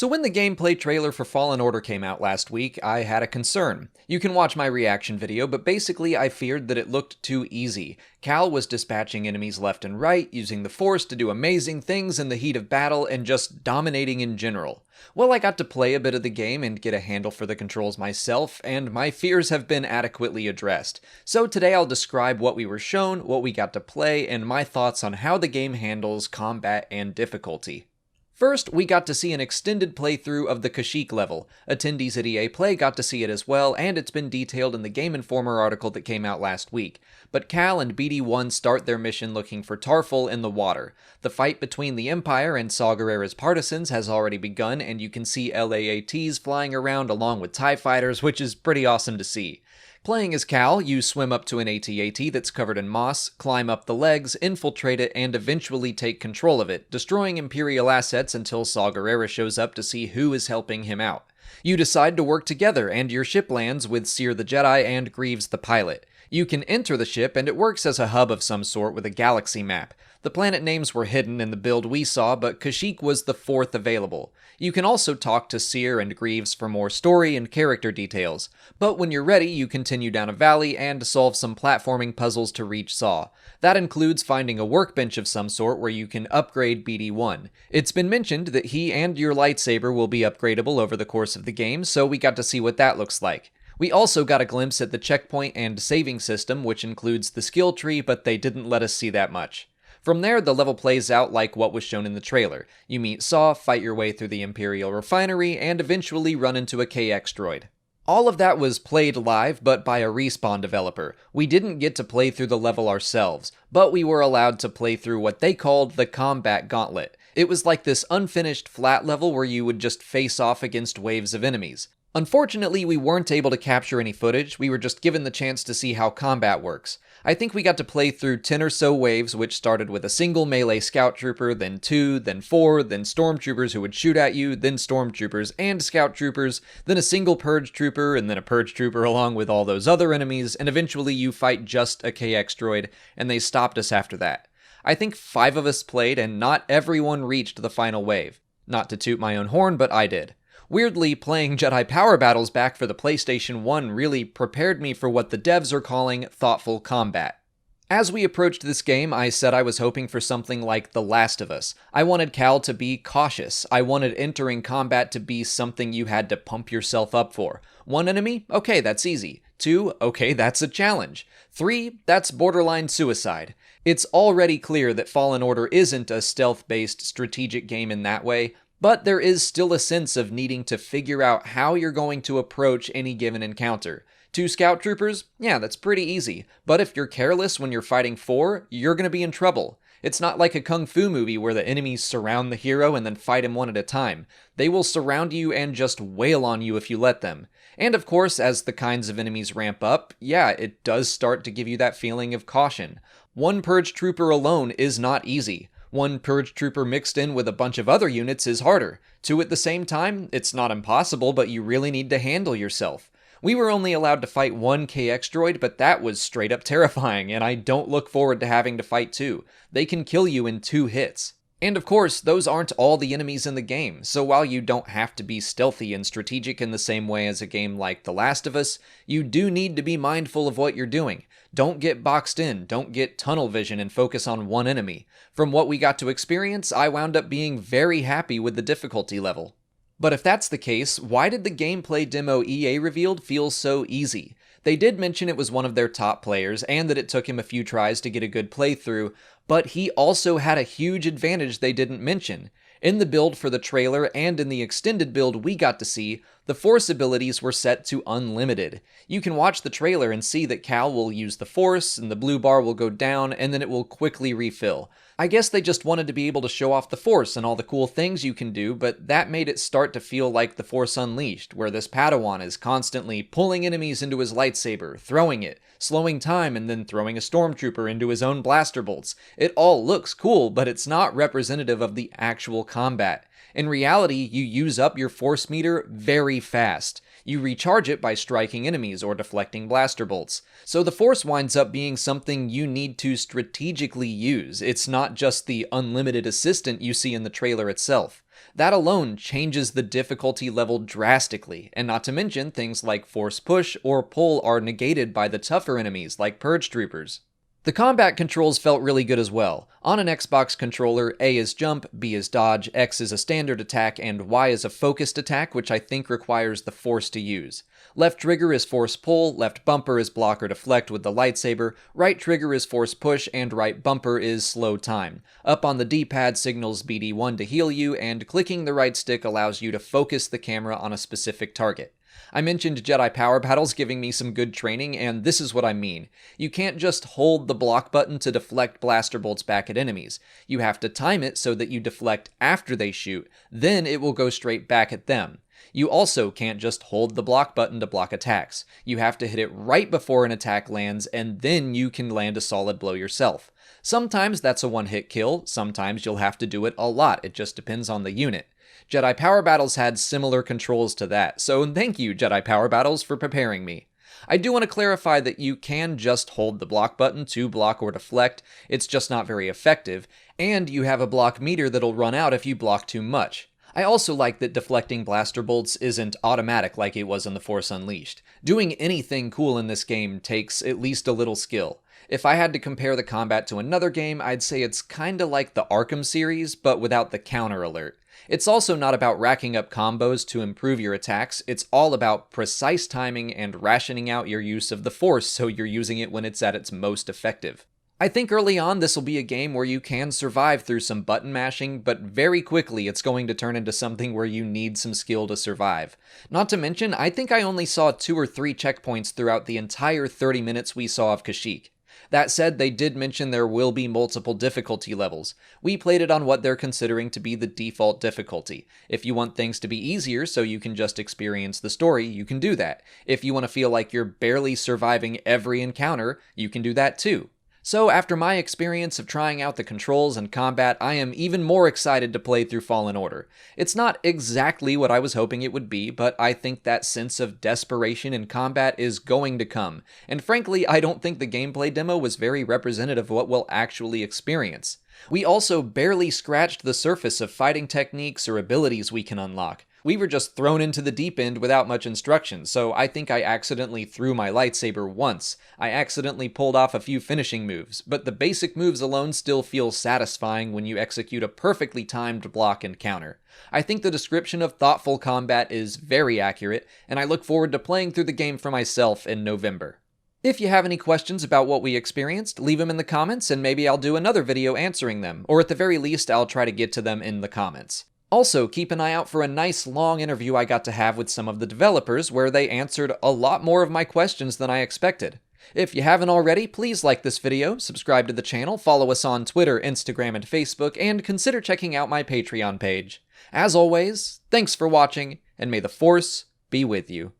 So when the gameplay trailer for Fallen Order came out last week, I had a concern. You can watch my reaction video, but basically I feared that it looked too easy. Cal was dispatching enemies left and right, using the Force to do amazing things in the heat of battle, and just dominating in general. Well, I got to play a bit of the game and get a handle for the controls myself, and my fears have been adequately addressed. So today I'll describe what we were shown, what we got to play, and my thoughts on how the game handles combat and difficulty. First, we got to see an extended playthrough of the Kashyyyk level. Attendees at EA Play got to see it as well, and it's been detailed in the Game Informer article that came out last week. But Cal and BD-1 start their mission looking for Tarful in the water. The fight between the Empire and Saw Gerrera's partisans has already begun, and you can see LAATs flying around along with TIE fighters, which is pretty awesome to see. Playing as Cal, you swim up to an AT-AT that's covered in moss, climb up the legs, infiltrate it, and eventually take control of it, destroying Imperial assets until Saw Gerrera shows up to see who is helping him out. You decide to work together, and your ship lands with Seer the Jedi and Greaves the pilot. You can enter the ship, and it works as a hub of some sort with a galaxy map. The planet names were hidden in the build we saw, but Kashyyyk was the fourth available. You can also talk to Seer and Greaves for more story and character details. But when you're ready, you continue down a valley and solve some platforming puzzles to reach Saw. That includes finding a workbench of some sort where you can upgrade BD-1. It's been mentioned that he and your lightsaber will be upgradable over the course of the game, so we got to see what that looks like. We also got a glimpse at the checkpoint and saving system, which includes the skill tree, but they didn't let us see that much. From there, the level plays out like what was shown in the trailer. You meet Saw, fight your way through the Imperial refinery, and eventually run into a KX droid. All of that was played live, but by a Respawn developer. We didn't get to play through the level ourselves, but we were allowed to play through what they called the Combat Gauntlet. It was like this unfinished flat level where you would just face off against waves of enemies. Unfortunately, we weren't able to capture any footage, we were just given the chance to see how combat works. I think we got to play through 10 or so waves, which started with a single melee scout trooper, then 2, then 4, then stormtroopers who would shoot at you, then stormtroopers and scout troopers, then a single purge trooper, and then a purge trooper along with all those other enemies, and eventually you fight just a KX droid, and they stopped us after that. I think 5 of us played, and not everyone reached the final wave. Not to toot my own horn, but I did. Weirdly, playing Jedi Power Battles back for the PlayStation 1 really prepared me for what the devs are calling thoughtful combat. As we approached this game, I said I was hoping for something like The Last of Us. I wanted Cal to be cautious. I wanted entering combat to be something you had to pump yourself up for. 1 enemy? Okay, that's easy. 2? Okay, that's a challenge. 3? That's borderline suicide. It's already clear that Fallen Order isn't a stealth-based strategic game in that way, but there is still a sense of needing to figure out how you're going to approach any given encounter. 2 scout troopers? Yeah, that's pretty easy. But if you're careless when you're fighting 4, you're gonna be in trouble. It's not like a kung fu movie where the enemies surround the hero and then fight him one at a time. They will surround you and just wail on you if you let them. And of course, as the kinds of enemies ramp up, yeah, it does start to give you that feeling of caution. 1 purge trooper alone is not easy. 1 purge trooper mixed in with a bunch of other units is harder. 2 at the same time, it's not impossible, but you really need to handle yourself. We were only allowed to fight 1 KX droid, but that was straight up terrifying, and I don't look forward to having to fight 2. They can kill you in 2 hits. And of course, those aren't all the enemies in the game, so while you don't have to be stealthy and strategic in the same way as a game like The Last of Us, you do need to be mindful of what you're doing. Don't get boxed in, don't get tunnel vision and focus on 1 enemy. From what we got to experience, I wound up being very happy with the difficulty level. But if that's the case, why did the gameplay demo EA revealed feel so easy? They did mention it was one of their top players, and that it took him a few tries to get a good playthrough, but he also had a huge advantage they didn't mention. In the build for the trailer and in the extended build we got to see, the Force abilities were set to unlimited. You can watch the trailer and see that Cal will use the Force, and the blue bar will go down, and then it will quickly refill. I guess they just wanted to be able to show off the Force and all the cool things you can do, but that made it start to feel like the Force Unleashed, where this Padawan is constantly pulling enemies into his lightsaber, throwing it, slowing time, and then throwing a stormtrooper into his own blaster bolts. It all looks cool, but it's not representative of the actual combat. In reality, you use up your Force meter very fast. You recharge it by striking enemies or deflecting blaster bolts. So the Force winds up being something you need to strategically use. It's not just the unlimited assistant you see in the trailer itself. That alone changes the difficulty level drastically, and not to mention things like force push or pull are negated by the tougher enemies like purge troopers. The combat controls felt really good as well. On an Xbox controller, A is jump, B is dodge, X is a standard attack, and Y is a focused attack, which I think requires the force to use. Left trigger is force pull, left bumper is block or deflect with the lightsaber, right trigger is force push, and right bumper is slow time. Up on the D-pad signals BD1 to heal you, and clicking the right stick allows you to focus the camera on a specific target. I mentioned Jedi power battles giving me some good training, and this is what I mean. You can't just hold the block button to deflect blaster bolts back at enemies. You have to time it so that you deflect after they shoot, then it will go straight back at them. You also can't just hold the block button to block attacks. You have to hit it right before an attack lands, and then you can land a solid blow yourself. Sometimes that's a one-hit kill, sometimes you'll have to do it a lot, it just depends on the unit. Jedi Power Battles had similar controls to that, so thank you, Jedi Power Battles, for preparing me. I do want to clarify that you can just hold the block button to block or deflect, it's just not very effective, and you have a block meter that'll run out if you block too much. I also like that deflecting blaster bolts isn't automatic like it was in The Force Unleashed. Doing anything cool in this game takes at least a little skill. If I had to compare the combat to another game, I'd say it's kinda like the Arkham series, but without the counter alert. It's also not about racking up combos to improve your attacks, it's all about precise timing and rationing out your use of the Force so you're using it when it's at its most effective. I think early on this will be a game where you can survive through some button mashing, but very quickly it's going to turn into something where you need some skill to survive. Not to mention, I think I only saw 2 or 3 checkpoints throughout the entire 30 minutes we saw of Kashyyyk. That said, they did mention there will be multiple difficulty levels. We played it on what they're considering to be the default difficulty. If you want things to be easier so you can just experience the story, you can do that. If you want to feel like you're barely surviving every encounter, you can do that too. So after my experience of trying out the controls and combat, I am even more excited to play through Fallen Order. It's not exactly what I was hoping it would be, but I think that sense of desperation in combat is going to come, and frankly, I don't think the gameplay demo was very representative of what we'll actually experience. We also barely scratched the surface of fighting techniques or abilities we can unlock. We were just thrown into the deep end without much instruction, so I think I accidentally threw my lightsaber once. I accidentally pulled off a few finishing moves, but the basic moves alone still feel satisfying when you execute a perfectly timed block and counter. I think the description of thoughtful combat is very accurate, and I look forward to playing through the game for myself in November. If you have any questions about what we experienced, leave them in the comments and maybe I'll do another video answering them, or at the very least I'll try to get to them in the comments. Also, keep an eye out for a nice long interview I got to have with some of the developers where they answered a lot more of my questions than I expected. If you haven't already, please like this video, subscribe to the channel, follow us on Twitter, Instagram, and Facebook, and consider checking out my Patreon page. As always, thanks for watching, and may the Force be with you.